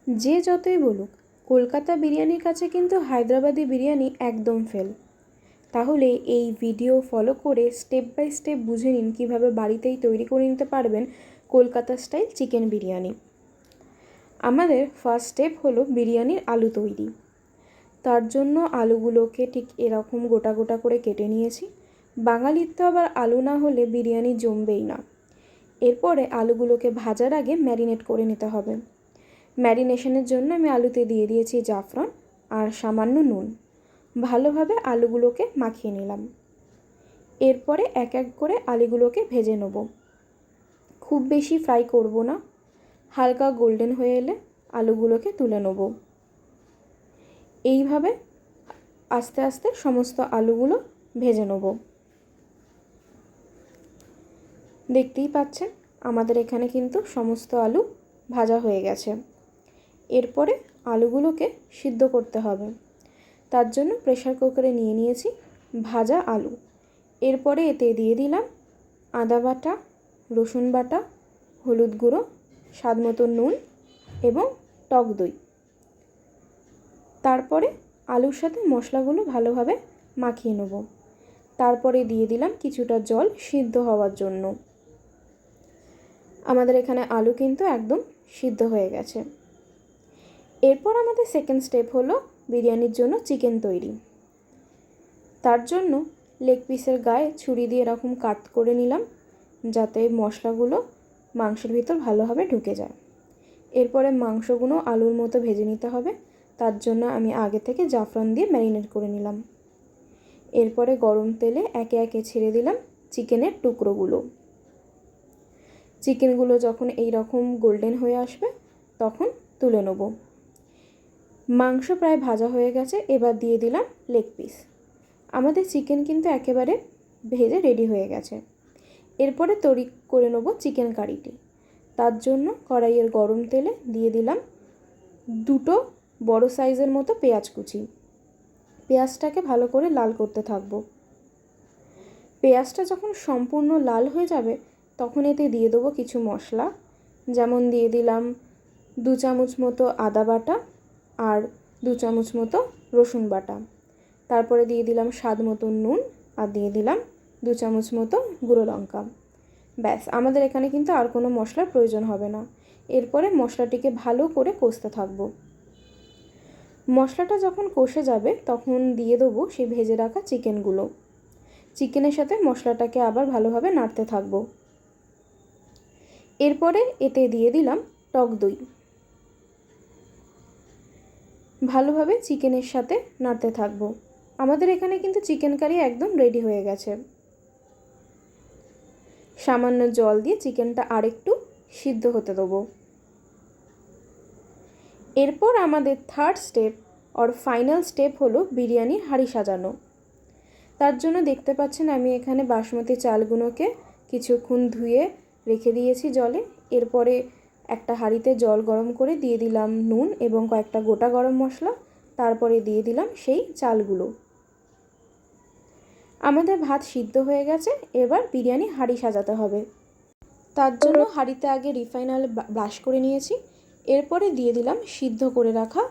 যে যতই বলুক, কলকাতা বিরিয়ানির কাছে কিন্তু হায়দ্রাবাদি বিরিয়ানি একদম ফেল। তাহলে এই ভিডিও ফলো করে স্টেপ বাই স্টেপ বুঝে নিন কীভাবে বাড়িতেই তৈরি করে নিতে পারবেন কলকাতা স্টাইল চিকেন বিরিয়ানি। আমাদের ফার্স্ট স্টেপ হলো বিরিয়ানির আলু তৈরি। তার জন্য আলুগুলোকে ঠিক এরকম গোটা গোটা করে কেটে নিয়েছি। বাঙালির তো আবার আলু না হলে বিরিয়ানি জমবেই না। এরপরে আলুগুলোকে ভাজার আগে ম্যারিনেট করে নিতে হবে। ম্যারিনেশনের জন্য আমি আলুতে দিয়ে দিয়েছি জাফরান আর সামান্য নুন। ভালোভাবে আলুগুলোকে মাখিয়ে নিলাম। এরপরে এক এক করে আলুগুলোকে ভেজে নেব। খুব বেশি ফ্রাই করব না, হালকা গোল্ডেন হয়ে এলে আলুগুলোকে তুলে নেব। এইভাবে আস্তে আস্তে সমস্ত আলুগুলো ভেজে নেব। দেখতেই পাচ্ছেন আমাদের এখানে কিন্তু সমস্ত আলু ভাজা হয়ে গেছে। এরপরে আলুগুলোকে সিদ্ধ করতে হবে। তার জন্য প্রেসার কুকারে নিয়ে নিয়েছি ভাজা আলু। এরপরে এতে দিয়ে দিলাম আদা বাটা, রসুন বাটা, হলুদ গুঁড়ো, স্বাদ মতো নুন এবং টক দই। তারপরে আলুর সাথে মশলাগুলো ভালোভাবে মাখিয়ে নেব। তারপরে দিয়ে দিলাম কিছুটা জল সিদ্ধ হওয়ার জন্য। আমাদের এখানে আলু কিন্তু একদম সিদ্ধ হয়ে গেছে। এরপর আমাদের সেকেন্ড স্টেপ হলো বিরিয়ানির জন্য চিকেন তৈরি। তার জন্য লেগ পিসের গায়ে ছুরি দিয়ে এরকম কাট করে নিলাম, যাতে মশলাগুলো মাংসের ভিতর ভালোভাবে ঢুকে যায়। এরপরে মাংসগুলো আলুর মতো ভেজে নিতে হবে। তার জন্য আমি আগে থেকে জাফরান দিয়ে ম্যারিনেট করে নিলাম। এরপরে গরম তেলে একে একে ছেড়ে দিলাম চিকেনের টুকরোগুলো। চিকেনগুলো যখন এই রকম গোল্ডেন হয়ে আসবে তখন তুলে নেব। মাংস প্রায় ভাজা হয়ে গেছে, এবার দিয়ে দিলাম লেগ পিস। আমাদের চিকেন কিন্তু একেবারে ভেজে রেডি হয়ে গেছে। এরপরে তৈরি করে নেব চিকেন কারিটি। তার জন্য কড়াইয়ের গরম তেলে দিয়ে দিলাম দুটো বড় সাইজের মতো পেঁয়াজ কুচি। পেঁয়াজটাকে ভালো করে লাল করতে থাকবো। পেঁয়াজটা যখন সম্পূর্ণ লাল হয়ে যাবে তখন এতে দিয়ে দেবো কিছু মশলা, যেমন দিয়ে দিলাম 2 চামচ মতো আদা বাটা আর 2 চামচ মতো রসুন বাটা। তারপরে দিয়ে দিলাম স্বাদ মতো নুন আর দিয়ে দিলাম 2 চামচ মতো গুঁড়ো লঙ্কা। ব্যাস, আমাদের এখানে কিন্তু আর কোনো মশলার প্রয়োজন হবে না। এরপরে মশলাটিকে ভালো করে কষতে থাকবো। মশলাটা যখন কষে যাবে তখন দিয়ে দেবো সেই ভেজে রাখা চিকেনগুলো। চিকেনের সাথে মশলাটাকে আবার ভালোভাবে নাড়তে থাকবো। এরপরে এতে দিয়ে দিলাম টক দই। ভালোভাবে চিকেনের সাথে নাড়তে থাকবো। আমাদের এখানে কিন্তু চিকেন কারি একদম রেডি হয়ে গেছে। সামান্য জল দিয়ে চিকেনটা আরেকটু সিদ্ধ হতে দেবো। এরপর আমাদের থার্ড স্টেপ আর ফাইনাল স্টেপ হলো বিরিয়ানির হাঁড়ি সাজানো। তার জন্য দেখতে পাচ্ছেন আমি এখানে বাসমতি চালগুলোকে কিছুক্ষণ ধুয়ে রেখে দিয়েছি জলে। এরপরে একটা হাঁড়িতে জল গরম করে দিয়ে দিলাম নুন এবং কয়েকটা গোটা গরম মশলা। তারপরে দিয়ে দিলাম সেই চালগুলো। আমাদের ভাত সিদ্ধ হয়ে গেছে, এবার বিরিয়ানি হাঁড়ি সাজাতে হবে। তার জন্য হাঁড়িতে আগে রিফাইন অয়েল ব্রাশ করে নিয়েছি। এরপরে দিয়ে দিলাম সিদ্ধ করে রাখা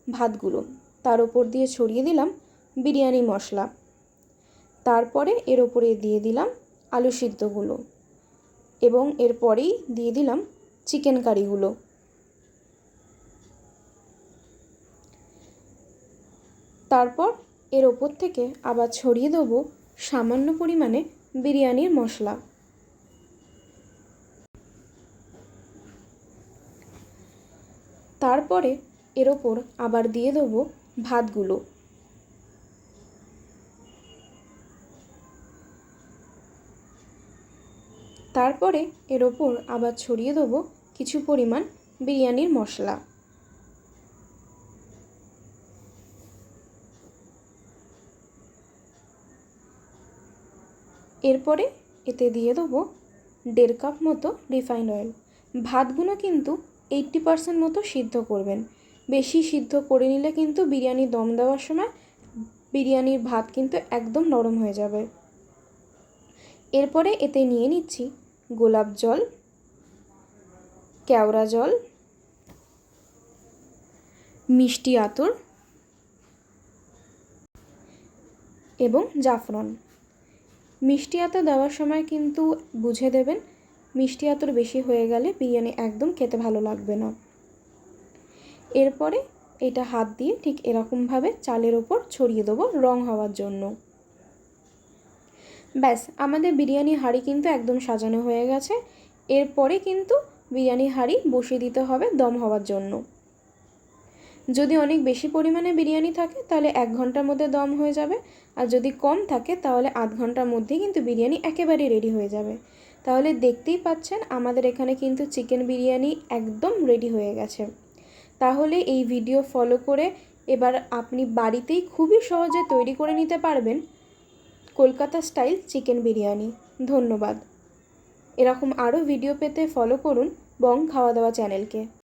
ভাতগুলো। তার ওপর দিয়ে ছড়িয়ে দিলাম বিরিয়ানি মশলা। তারপরে এর ওপরে দিয়ে দিলাম আলু সিদ্ধগুলো এবং এরপরেই দিয়ে দিলাম চিকেন কারিগুলো। তারপর এর ওপর থেকে আবার ছড়িয়ে দেবো সামান্য পরিমাণে বিরিয়ানির মশলা। তারপরে এর ওপর আবার দিয়ে দেবো ভাতগুলো। তারপরে এর ওপর আবার ছড়িয়ে দেবো কিছু পরিমাণ বিরিয়ানির মশলা। এরপরে এতে দিয়ে দেবো 1.5 কাপ মতো রিফাইন্ড অয়েল। ভাতগুলো কিন্তু 80% মতো সিদ্ধ করবেন। বেশি সিদ্ধ করে নিলে কিন্তু বিরিয়ানি দম দেওয়ার সময় বিরিয়ানির ভাত কিন্তু একদম নরম হয়ে যাবে। এরপরে এতে নিয়ে নিচ্ছি গোলাপ জল, কেওড়া জল, মিষ্টি আতর এবং জাফরান। মিষ্টি আতর দেওয়ার সময় কিন্তু বুঝে দেবেন, মিষ্টি আতর বেশি হয়ে গেলে বিরিয়ানি একদম খেতে ভালো লাগবে না। এরপরে এটা হাত দিয়ে ঠিক এরকমভাবে চালের ওপর ছড়িয়ে দেবো রং হওয়ার জন্য। ব্যাস, আমাদের বিরিয়ানি হাঁড়ি কিন্তু একদম সাজানো হয়ে গেছে। এরপরে কিন্তু বিরিয়ানি হাঁড়ি বসিয়ে দিতে হবে দম হওয়ার জন্য। যদি অনেক বেশি পরিমাণে বিরিয়ানি থাকে তাহলে 1 ঘন্টার মধ্যে দম হয়ে যাবে, আর যদি কম থাকে তাহলে আধ ঘন্টার মধ্যেই কিন্তু বিরিয়ানি একেবারেই রেডি হয়ে যাবে। তাহলে দেখতেই পাচ্ছেন আমাদের এখানে কিন্তু চিকেন বিরিয়ানি একদম রেডি হয়ে গেছে। তাহলে এই ভিডিও ফলো করে এবার আপনি বাড়িতেই খুবই সহজে তৈরি করে নিতে পারবেন কলকাতা স্টাইল চিকেন বিরিয়ানি। ধন্যবাদ। এরকম আরও ভিডিও পেতে ফলো করুন বং খাওয়া দাওয়া চ্যানেলকে।